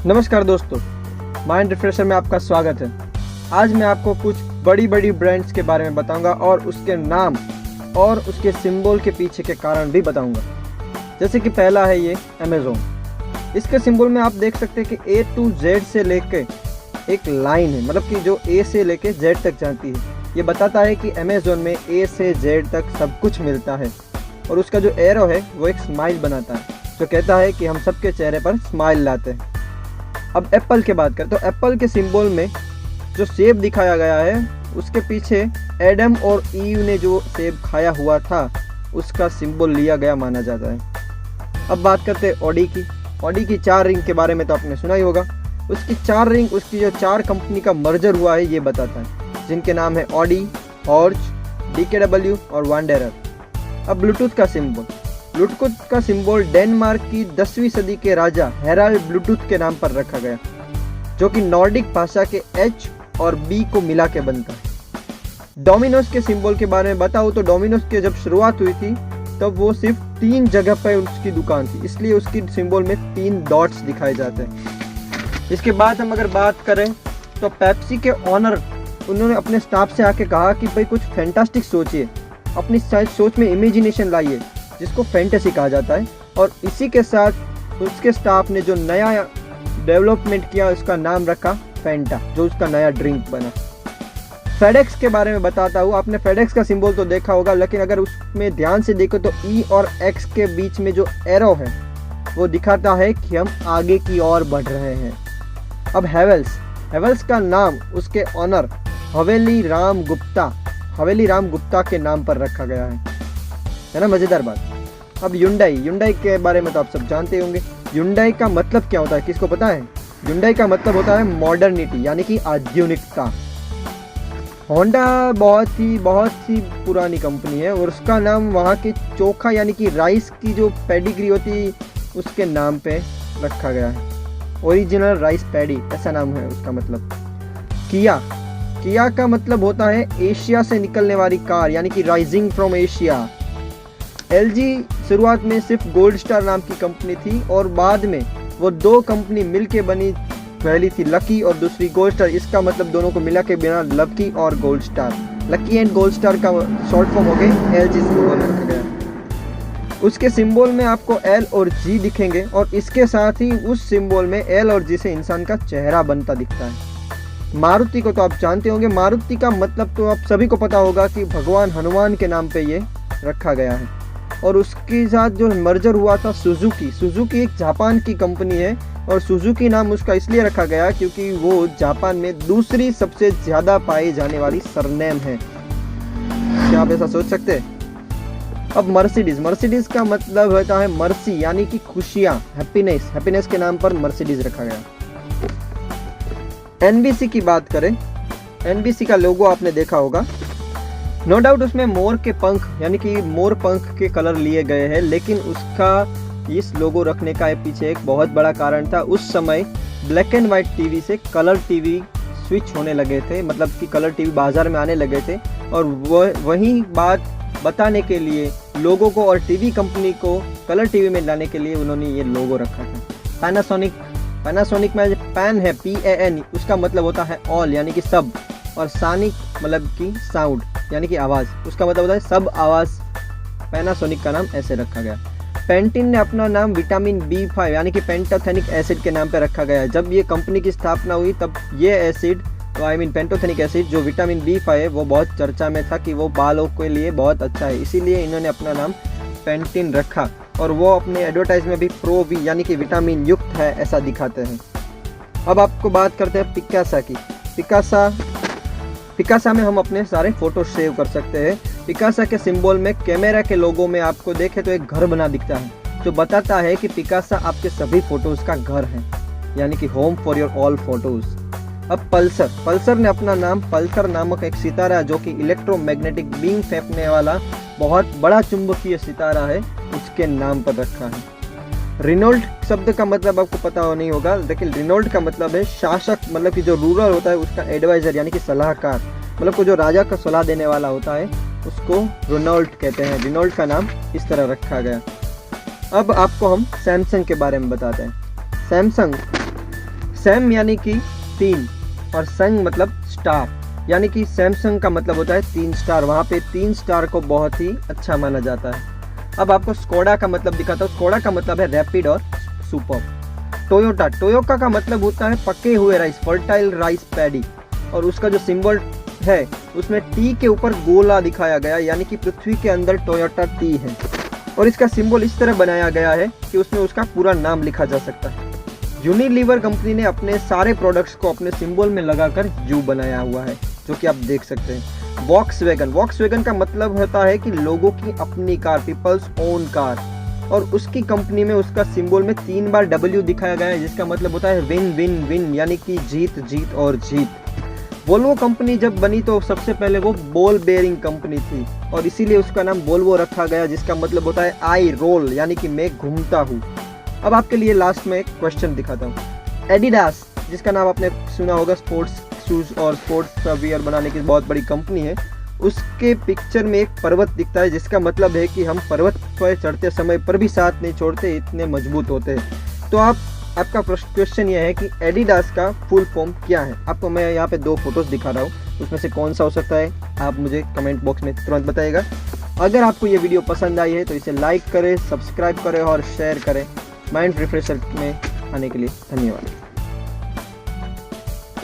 नमस्कार दोस्तों, mind refresher में आपका स्वागत है। आज मैं आपको कुछ बड़ी बड़ी ब्रांड्स के बारे में बताऊंगा और उसके नाम और उसके सिंबल के पीछे के कारण भी बताऊंगा। जैसे कि पहला है ये अमेज़ॉन। इसके सिंबल में आप देख सकते हैं कि A to Z से लेके एक लाइन है, मतलब कि जो A से लेके Z तक जाती है। ये बताता है कि अमेज़ॉन में A से Z तक सब कुछ मिलता है। और उसका जो एरो है वो एक स्माइल बनाता है, जो कहता है कि हम सबके चेहरे पर स्माइल लाते हैं। अब एप्पल की बात करें तो एप्पल के सिंबल में जो सेब दिखाया गया है उसके पीछे एडम और ईव ने जो सेब खाया हुआ था उसका सिंबल लिया गया माना जाता है। अब बात करते हैं ऑडी की। ऑडी की 4 रिंग के बारे में तो आपने सुना ही होगा। उसकी 4 रिंग उसकी जो 4 कंपनी का मर्जर हुआ है ये बताता है, जिनके नाम है ऑडी, हॉर्च, DKW और वांडेरर। अब ब्लूटूथ का सिंबल। ब्लूटूथ का सिंबल डेनमार्क की 10वीं सदी के राजा हेराल्ड ब्लूटूथ के नाम पर रखा गया, जो कि नॉर्डिक भाषा के H और B को मिला के बनता है। डोमिनोज के सिंबल के बारे में बताऊं तो डोमिनोज की जब शुरुआत हुई थी तब वो सिर्फ 3 जगह पर उसकी दुकान थी, इसलिए उसकी सिंबल में 3 डॉट्स दिखाए जाते हैं। इसके बाद हम अगर बात करें तो पेप्सी के ऑनर, उन्होंने अपने स्टाफ से आके कहा कि भाई कुछ फैंटास्टिक सोचिए, अपनी सोच में इमेजिनेशन लाइए, जिसको फैंटेसी कहा जाता है। और इसी के साथ उसके स्टाफ ने जो नया डेवलपमेंट किया उसका नाम रखा फैंटा, जो उसका नया ड्रिंक बना। फेडेक्स के बारे में बताता हूँ। आपने फेडेक्स का सिंबल तो देखा होगा, लेकिन अगर उसमें ध्यान से देखो तो E और X के बीच में जो एरो है वो दिखाता है कि हम आगे की ओर बढ़ रहे हैं। अब हेवेल्स का नाम उसके ऑनर हवेली राम गुप्ता के नाम पर रखा गया है ना, मजेदार बात। अब युंडाई के बारे में तो आप सब जानते होंगे। युंडाई का मतलब क्या होता है, किसको पता है? युंडाई का मतलब होता है मॉडर्निटी, यानी कि आधुनिकता। होंडा बहुत ही पुरानी कंपनी है और उसका नाम वहाँ के चोखा यानी कि राइस की जो पेडिग्री होती उसके नाम पे रखा गया है। ओरिजिनल राइस पैडी, ऐसा नाम है उसका मतलब। किया का मतलब होता है एशिया से निकलने वाली कार, यानी कि राइजिंग फ्रॉम एशिया। LG शुरुआत में सिर्फ गोल्ड स्टार नाम की कंपनी थी और बाद में वो 2 कंपनी मिलके बनी। पहली थी लकी और दूसरी गोल्ड स्टार। इसका मतलब दोनों को मिला के बिना लकी और gold star, lucky and gold star का शॉर्ट फॉर्म हो गई LG सिंबल रखा गया। उसके सिंबल में आपको L और G दिखेंगे और इसके साथ ही उस सिंबल में L और G से इंसान का चेहरा बनता दिखता है। मारुति को तो आप जानते होंगे। मारुति का मतलब तो आप सभी को पता होगा कि भगवान हनुमान के नाम पे ये रखा गया है। और उसके साथ जो मर्जर हुआ था सुजुकी एक जापान की कंपनी है और सुजुकी नाम उसका इसलिए रखा गया क्योंकि वो जापान में दूसरी सबसे ज़्यादा पाई जाने वाली सरनेम है। क्या आप ऐसा सोच सकते हैं? अब मर्सिडीज का मतलब होता है मर्सी, यानी कि खुशियाँ, हैप्पीनेस के नाम पर मर्सिडीज रखा गया। NBC की बात करें, NBC का लोगो आपने देखा होगा। नो डाउट उसमें मोर के पंख यानी कि मोर पंख के कलर लिए गए हैं, लेकिन उसका इस लोगो रखने का पीछे एक बहुत बड़ा कारण था। उस समय ब्लैक एंड वाइट टीवी से कलर टीवी स्विच होने लगे थे, मतलब कि कलर टीवी बाजार में आने लगे थे। और वही बात बताने के लिए लोगों को और टीवी कंपनी को कलर टीवी में लाने के लिए उन्होंने ये लोगो रखा था। पैनासोनिक में पैन है PAN, उसका मतलब होता है ऑल यानी कि सब, और सानिक मतलब कि साउंड यानी कि आवाज़, उसका मतलब होता है सब आवाज़। पैनासोनिक का नाम ऐसे रखा गया। पेंटिन ने अपना नाम विटामिन B5 यानी कि पेंटाथेनिक एसिड के नाम पर रखा गया है। जब ये कंपनी की स्थापना हुई तब ये एसिड पेंटाथेनिक एसिड जो विटामिन B5 है वो बहुत चर्चा में था कि वो बालों के लिए बहुत अच्छा है, इसीलिए इन्होंने अपना नाम पेंटिन रखा। और वो अपने एडवर्टाइज में भी प्रो V यानी कि विटामिन युक्त है ऐसा दिखाते हैं। अब आपको बात करते हैं पिकासा की। पिकासा में हम अपने सारे फोटो सेव कर सकते हैं। पिकासा के सिंबल में कैमरा के लोगो में आपको देखे तो एक घर बना दिखता है, जो बताता है कि पिकासा आपके सभी फोटोज का घर है, यानी कि home for your all photos. अब पल्सर ने अपना नाम पल्सर नामक एक सितारा, जो कि इलेक्ट्रोमैग्नेटिक बीम फेंकने वाला बहुत बड़ा चुंबकीय सितारा है, उसके नाम पर रखा है। रिनोल्ट शब्द का मतलब आपको पता नहीं होगा, लेकिन रिनोल्ट का मतलब है शासक, मतलब कि जो रूलर होता है उसका एडवाइजर यानी कि सलाहकार, मतलब को जो राजा का सलाह देने वाला होता है उसको रिनोल्ट कहते हैं। रिनोल्ट का नाम इस तरह रखा गया। अब आपको हम सैमसंग के बारे में बताते हैं। सैम यानी कि 3 और संग मतलब स्टार, यानी कि सैमसंग का मतलब होता है 3 स्टार। वहाँ पे 3 स्टार को बहुत ही अच्छा माना जाता है। अब आपको स्कोडा का मतलब दिखाता हूँ। स्कोडा का मतलब है रैपिड और सुपर। टोयोटा का मतलब होता है पके हुए राइस, फर्टाइल राइस पैडी, और उसका जो सिंबल है उसमें टी के ऊपर गोला दिखाया गया, यानी कि पृथ्वी के अंदर टोयोटा टी है। और इसका सिंबल इस तरह बनाया गया है कि उसमें उसका पूरा नाम लिखा जा सकता है। यूनिलीवर कंपनी ने अपने सारे प्रोडक्ट्स को अपने सिंबल में लगाकर यू बनाया हुआ है, जो कि आप देख सकते हैं। वॉक्सवैगन का मतलब होता है कि लोगों की अपनी कार, पीपल्स ओन कार, और उसकी कंपनी में उसका सिंबल में 3 बार W दिखाया गया है, जिसका मतलब होता है विन विन विन, यानी कि जीत जीत और जीत। वोल्वो कंपनी जब बनी तो सबसे पहले वो बॉल बेयरिंग कंपनी थी, और इसीलिए उसका नाम वोल्वो रखा गया, जिसका मतलब होता है आई रोल, यानी कि मैं घूमता हूँ। अब आपके लिए लास्ट में एक क्वेश्चन दिखाता हूँ। एडिडास, जिसका नाम आपने सुना होगा, स्पोर्ट्स शूज और स्पोर्ट्स वियर बनाने की बहुत बड़ी कंपनी है, उसके पिक्चर में एक पर्वत दिखता है, जिसका मतलब है कि हम पर्वत पर चढ़ते समय पर भी साथ नहीं छोड़ते, इतने मजबूत होते हैं। तो आपका क्वेश्चन यह है कि एडिडास का फुल फॉर्म क्या है। आपको मैं यहाँ पे 2 फोटोज दिखा रहा हूँ, उसमें से कौन सा हो सकता है आप मुझे कमेंट बॉक्स में तुरंत बताइएगा। अगर आपको ये वीडियो पसंद आई है तो इसे लाइक करें, सब्सक्राइब करें और शेयर करें। माइंड रिफ्रेशर में आने के लिए धन्यवाद।